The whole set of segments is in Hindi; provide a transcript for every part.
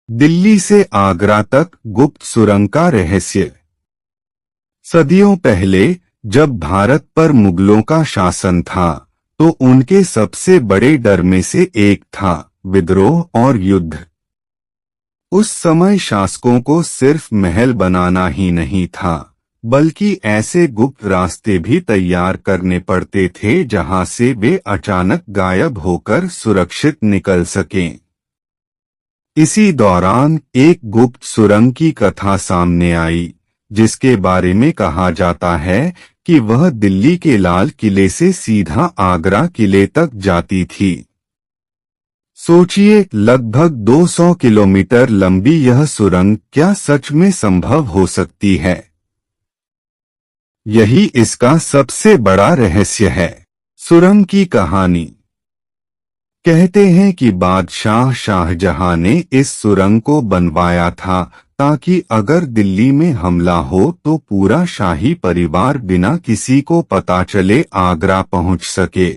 दिल्ली से आगरा तक गुप्त सुरंग का रहस्य। सदियों पहले जब भारत पर मुगलों का शासन था, तो उनके सबसे बड़े डर में से एक था विद्रोह और युद्ध। उस समय शासकों को सिर्फ महल बनाना ही नहीं था, बल्कि ऐसे गुप्त रास्ते भी तैयार करने पड़ते थे जहां से वे अचानक गायब होकर सुरक्षित निकल सकें। इसी दौरान एक गुप्त सुरंग की कथा सामने आई, जिसके बारे में कहा जाता है कि वह दिल्ली के लाल किले से सीधा आगरा किले तक जाती थी। सोचिए, लगभग 200 किलोमीटर लंबी यह सुरंग क्या सच में संभव हो सकती है? यही इसका सबसे बड़ा रहस्य है। सुरंग की कहानी। कहते हैं कि बादशाह शाहजहां ने इस सुरंग को बनवाया था ताकि अगर दिल्ली में हमला हो तो पूरा शाही परिवार बिना किसी को पता चले आगरा पहुंच सके।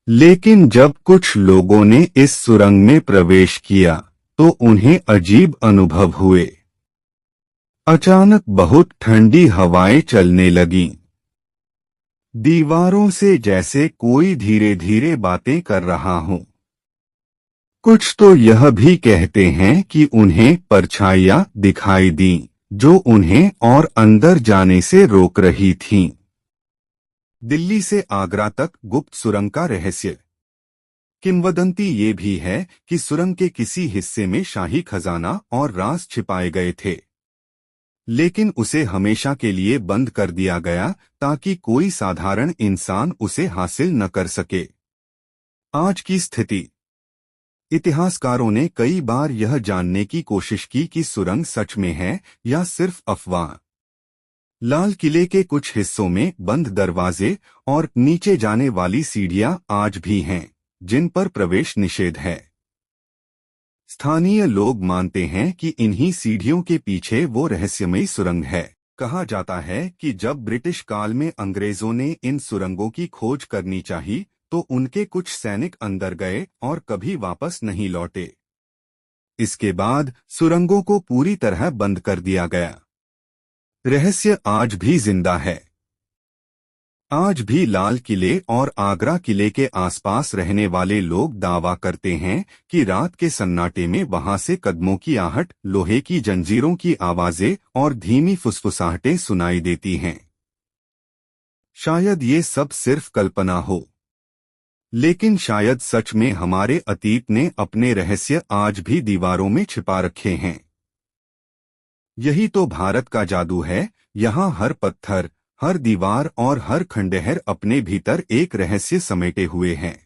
लेकिन जब कुछ लोगों ने इस सुरंग में प्रवेश किया तो उन्हें अजीब अनुभव हुए। अचानक बहुत ठंडी हवाएं चलने लगीं। दीवारों से जैसे कोई धीरे धीरे बातें कर रहा हो। कुछ तो यह भी कहते हैं कि उन्हें परछाइयां दिखाई दीं, जो उन्हें और अंदर जाने से रोक रही थीं। दिल्ली से आगरा तक गुप्त सुरंग का रहस्य। किंवदंती ये भी है कि सुरंग के किसी हिस्से में शाही खजाना और राज छिपाए गए थे, लेकिन उसे हमेशा के लिए बंद कर दिया गया ताकि कोई साधारण इंसान उसे हासिल न कर सके। आज की स्थिति। इतिहासकारों ने कई बार यह जानने की कोशिश की कि सुरंग सच में है या सिर्फ अफवाह। लाल किले के कुछ हिस्सों में बंद दरवाजे और नीचे जाने वाली सीढ़ियां आज भी हैं, जिन पर प्रवेश निषेध है। स्थानीय लोग मानते हैं कि इन्हीं सीढ़ियों के पीछे वो रहस्यमयी सुरंग है। कहा जाता है कि जब ब्रिटिश काल में अंग्रेजों ने इन सुरंगों की खोज करनी चाहिए तो उनके कुछ सैनिक अंदर गए और कभी वापस नहीं लौटे। इसके बाद सुरंगों को पूरी तरह बंद कर दिया गया। रहस्य आज भी जिंदा है। आज भी लाल किले और आगरा किले के आसपास रहने वाले लोग दावा करते हैं कि रात के सन्नाटे में वहां से कदमों की आहट, लोहे की जंजीरों की आवाजें और धीमी फुसफुसाहटें सुनाई देती हैं। शायद ये सब सिर्फ कल्पना हो, लेकिन शायद सच में हमारे अतीत ने अपने रहस्य आज भी दीवारों में छिपा रखे हैं। यही तो भारत का जादू है। यहाँ हर पत्थर, हर दीवार और हर खंडहर अपने भीतर एक रहस्य समेटे हुए हैं।